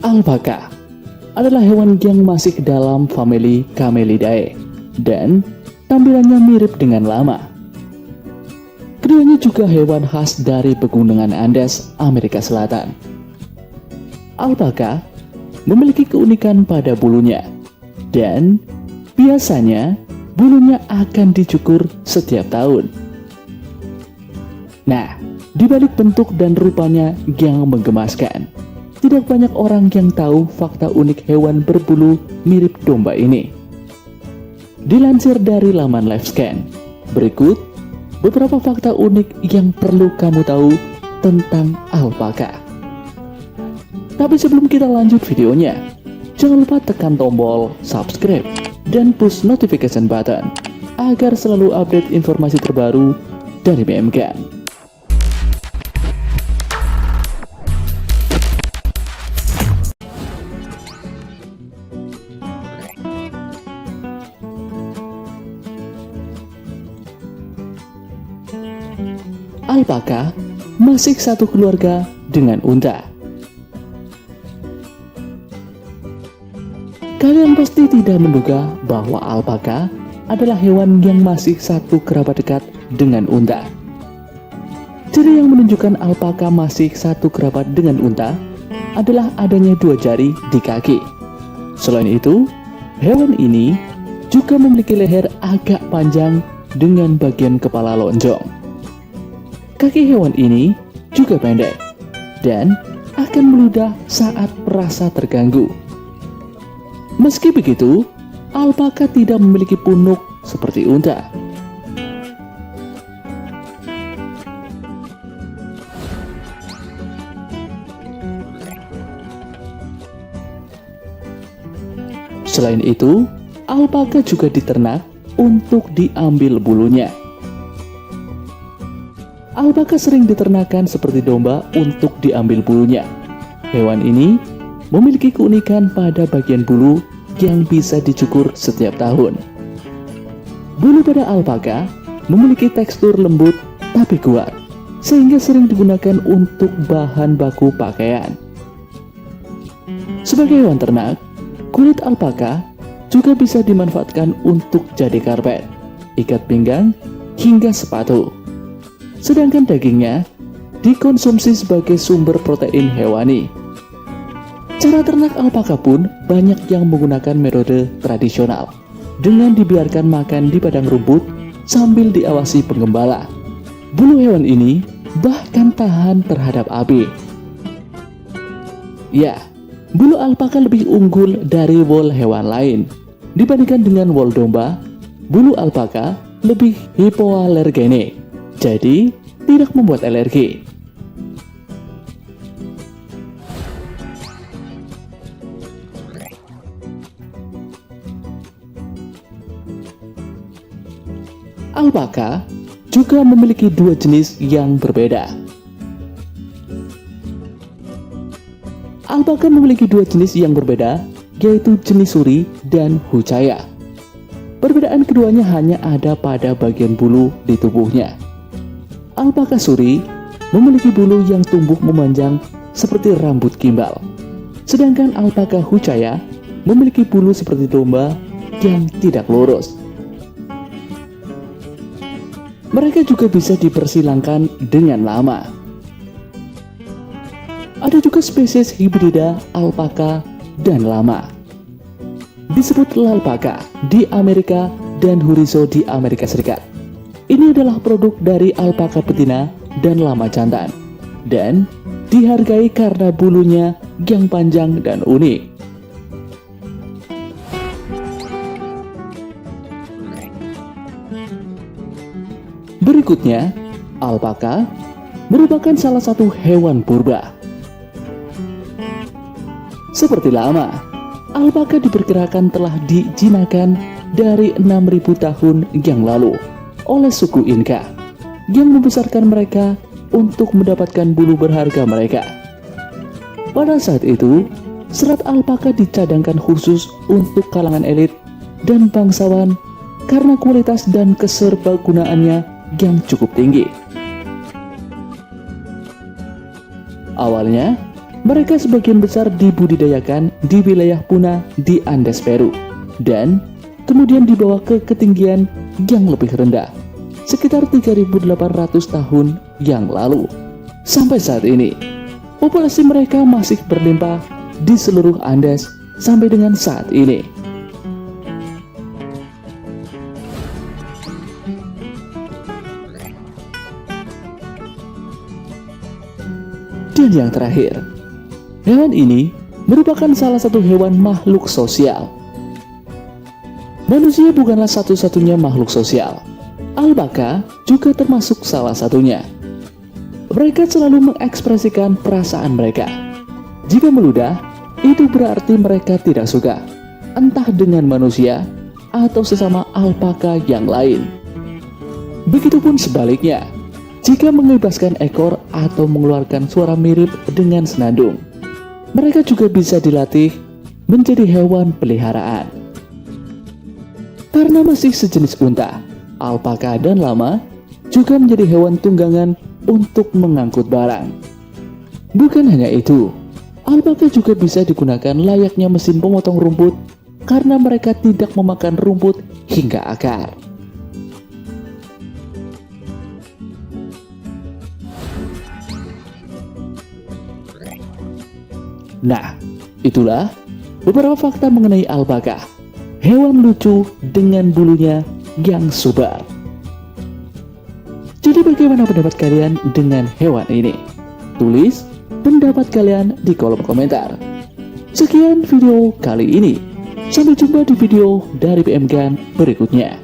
Alpaka adalah hewan yang masih dalam famili Camelidae dan tampilannya mirip dengan lama. Keduanya juga hewan khas dari pegunungan Andes, Amerika Selatan. Alpaka memiliki keunikan pada bulunya dan biasanya bulunya akan dicukur setiap tahun. Nah, dibalik bentuk dan rupanya yang menggemaskan, tidak banyak orang yang tahu fakta unik hewan berbulu mirip domba ini. Dilansir dari laman LiveScan, berikut beberapa fakta unik yang perlu kamu tahu tentang alpaka. Tapi sebelum kita lanjut videonya, jangan lupa tekan tombol subscribe dan push notification button agar selalu update informasi terbaru dari BMGAN. Alpaka masih satu keluarga dengan unta. Kalian pasti tidak menduga bahwa alpaka adalah hewan yang masih satu kerabat dekat dengan unta. Ciri yang menunjukkan alpaka masih satu kerabat dengan unta adalah adanya dua jari di kaki. Selain itu, hewan ini juga memiliki leher agak panjang dengan bagian kepala lonjong. Kaki hewan ini juga pendek dan akan meludah saat merasa terganggu. Meski begitu, alpaka tidak memiliki punuk seperti unta. Selain itu, alpaka juga diternak untuk diambil bulunya. Alpaka sering diternakan seperti domba untuk diambil bulunya. Hewan ini memiliki keunikan pada bagian bulu yang bisa dicukur setiap tahun. Bulu pada alpaka memiliki tekstur lembut tapi kuat, sehingga sering digunakan untuk bahan baku pakaian. Sebagai hewan ternak, kulit alpaka juga bisa dimanfaatkan untuk jadi karpet, ikat pinggang, hingga sepatu. Sedangkan dagingnya dikonsumsi sebagai sumber protein hewani. Cara ternak alpaka pun banyak yang menggunakan metode tradisional, dengan dibiarkan makan di padang rumput sambil diawasi penggembala. Bulu hewan ini bahkan tahan terhadap api. Ya, bulu alpaka lebih unggul dari wol hewan lain. Dibandingkan dengan wol domba, bulu alpaka lebih hipoalergenik, jadi tidak membuat alergi. Alpaka juga memiliki dua jenis yang berbeda. Alpaka memiliki dua jenis yang berbeda, yaitu jenis suri dan hucaya. Perbedaan keduanya hanya ada pada bagian bulu di tubuhnya. Alpaka suri memiliki bulu yang tumbuh memanjang seperti rambut gimbal, sedangkan alpaka hucaya memiliki bulu seperti domba yang tidak lurus. Mereka juga bisa dipersilangkan dengan lama. Ada juga spesies hibrida alpaka dan lama, disebut lalpaka di Amerika dan hurizo di Amerika Serikat. Ini adalah produk dari alpaka betina dan lama jantan, dan dihargai karena bulunya yang panjang dan unik. Berikutnya, alpaka merupakan salah satu hewan purba. Seperti lama, alpaka diperkirakan telah dijinakan dari 6.000 tahun yang lalu oleh suku Inca yang membesarkan mereka untuk mendapatkan bulu berharga mereka. Pada saat itu, serat alpaka dicadangkan khusus untuk kalangan elit dan bangsawan karena kualitas dan keserbagunaannya yang cukup tinggi. Awalnya, mereka sebagian besar dibudidayakan di wilayah Puna di Andes, Peru, dan kemudian dibawa ke ketinggian yang lebih rendah, sekitar 3.800 tahun yang lalu. Sampai saat ini, populasi mereka masih berlimpah di seluruh Andes sampai dengan saat ini. Dan yang terakhir, hewan ini merupakan salah satu hewan makhluk sosial. Manusia bukanlah satu-satunya makhluk sosial. Alpaka juga termasuk salah satunya. Mereka selalu mengekspresikan perasaan mereka. Jika meludah, itu berarti mereka tidak suka, entah dengan manusia atau sesama alpaka yang lain. Begitupun sebaliknya, jika mengibaskan ekor atau mengeluarkan suara mirip dengan senandung, mereka juga bisa dilatih menjadi hewan peliharaan. Karena masih sejenis unta, alpaka dan lama juga menjadi hewan tunggangan untuk mengangkut barang. Bukan hanya itu, alpaka juga bisa digunakan layaknya mesin pemotong rumput karena mereka tidak memakan rumput hingga akar. Nah, itulah beberapa fakta mengenai alpaka, hewan lucu dengan bulunya yang subur. Jadi bagaimana pendapat kalian dengan hewan ini? Tulis pendapat kalian di kolom komentar. Sekian video kali ini. Sampai jumpa di video dari PM Gun berikutnya.